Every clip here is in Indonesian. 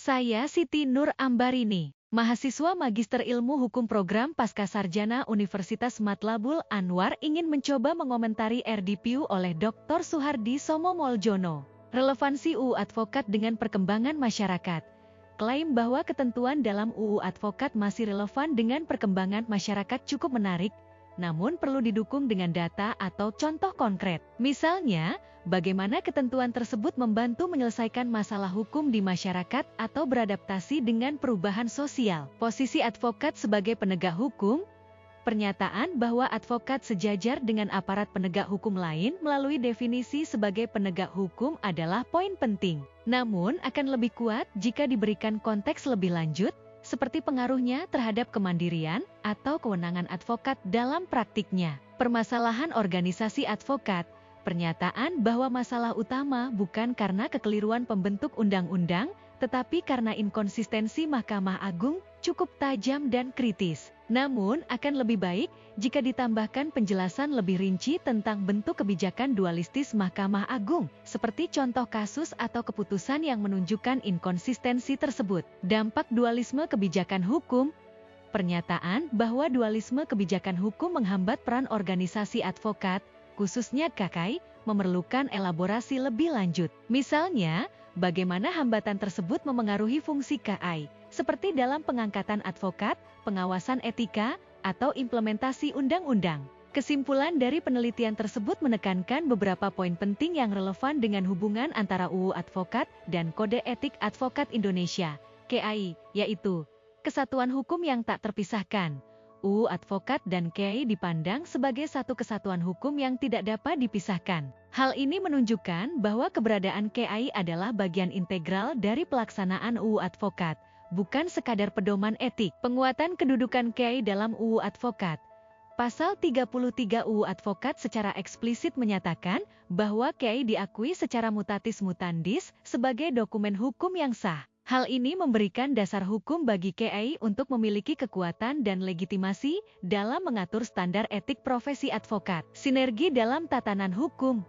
Saya Siti Nur Ambarini, mahasiswa Magister Ilmu Hukum Program Pascasarjana Universitas Matlabul Anwar ingin mencoba mengomentari RDPU oleh Dr. Suhardi Somomoljono. Relevansi UU Advokat dengan perkembangan masyarakat. Klaim bahwa ketentuan dalam UU Advokat masih relevan dengan perkembangan masyarakat cukup menarik, namun perlu didukung dengan data atau contoh konkret. Misalnya, bagaimana ketentuan tersebut membantu menyelesaikan masalah hukum di masyarakat atau beradaptasi dengan perubahan sosial. Posisi advokat sebagai penegak hukum. Pernyataan bahwa advokat sejajar dengan aparat penegak hukum lain melalui definisi sebagai penegak hukum adalah poin penting. Namun akan lebih kuat jika diberikan konteks lebih lanjut, seperti pengaruhnya terhadap kemandirian atau kewenangan advokat dalam praktiknya. Permasalahan organisasi advokat. Pernyataan bahwa masalah utama bukan karena kekeliruan pembentuk undang-undang, tetapi karena inkonsistensi Mahkamah Agung cukup tajam dan kritis. Namun, akan lebih baik jika ditambahkan penjelasan lebih rinci tentang bentuk kebijakan dualistis Mahkamah Agung, seperti contoh kasus atau keputusan yang menunjukkan inkonsistensi tersebut. Dampak dualisme kebijakan hukum. Pernyataan bahwa dualisme kebijakan hukum menghambat peran organisasi advokat, khususnya KKI, memerlukan elaborasi lebih lanjut. Misalnya, bagaimana hambatan tersebut memengaruhi fungsi KKI, seperti dalam pengangkatan advokat, pengawasan etika, atau implementasi undang-undang. Kesimpulan dari penelitian tersebut menekankan beberapa poin penting yang relevan dengan hubungan antara UU Advokat dan Kode Etik Advokat Indonesia, KAI, yaitu kesatuan hukum yang tak terpisahkan. UU Advokat dan KAI dipandang sebagai satu kesatuan hukum yang tidak dapat dipisahkan. Hal ini menunjukkan bahwa keberadaan KAI adalah bagian integral dari pelaksanaan UU Advokat, bukan sekadar pedoman etik. Penguatan kedudukan KAI dalam UU Advokat. Pasal 33 UU Advokat secara eksplisit menyatakan bahwa KAI diakui secara mutatis mutandis sebagai dokumen hukum yang sah. Hal ini memberikan dasar hukum bagi KAI untuk memiliki kekuatan dan legitimasi dalam mengatur standar etik profesi advokat. Sinergi dalam tatanan hukum.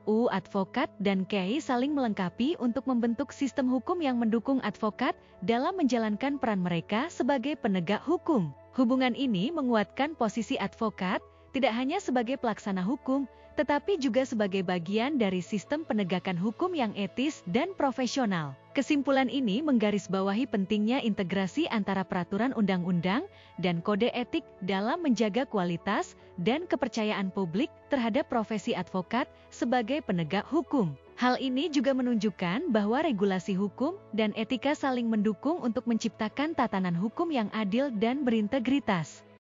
UU Advokat dan KAI saling melengkapi untuk membentuk sistem hukum yang mendukung advokat dalam menjalankan peran mereka sebagai penegak hukum. Hubungan ini menguatkan posisi advokat, tidak hanya sebagai pelaksana hukum, tetapi juga sebagai bagian dari sistem penegakan hukum yang etis dan profesional. Kesimpulan ini menggarisbawahi pentingnya integrasi antara peraturan undang-undang dan kode etik dalam menjaga kualitas dan kepercayaan publik terhadap profesi advokat sebagai penegak hukum. Hal ini juga menunjukkan bahwa regulasi hukum dan etika saling mendukung untuk menciptakan tatanan hukum yang adil dan berintegritas.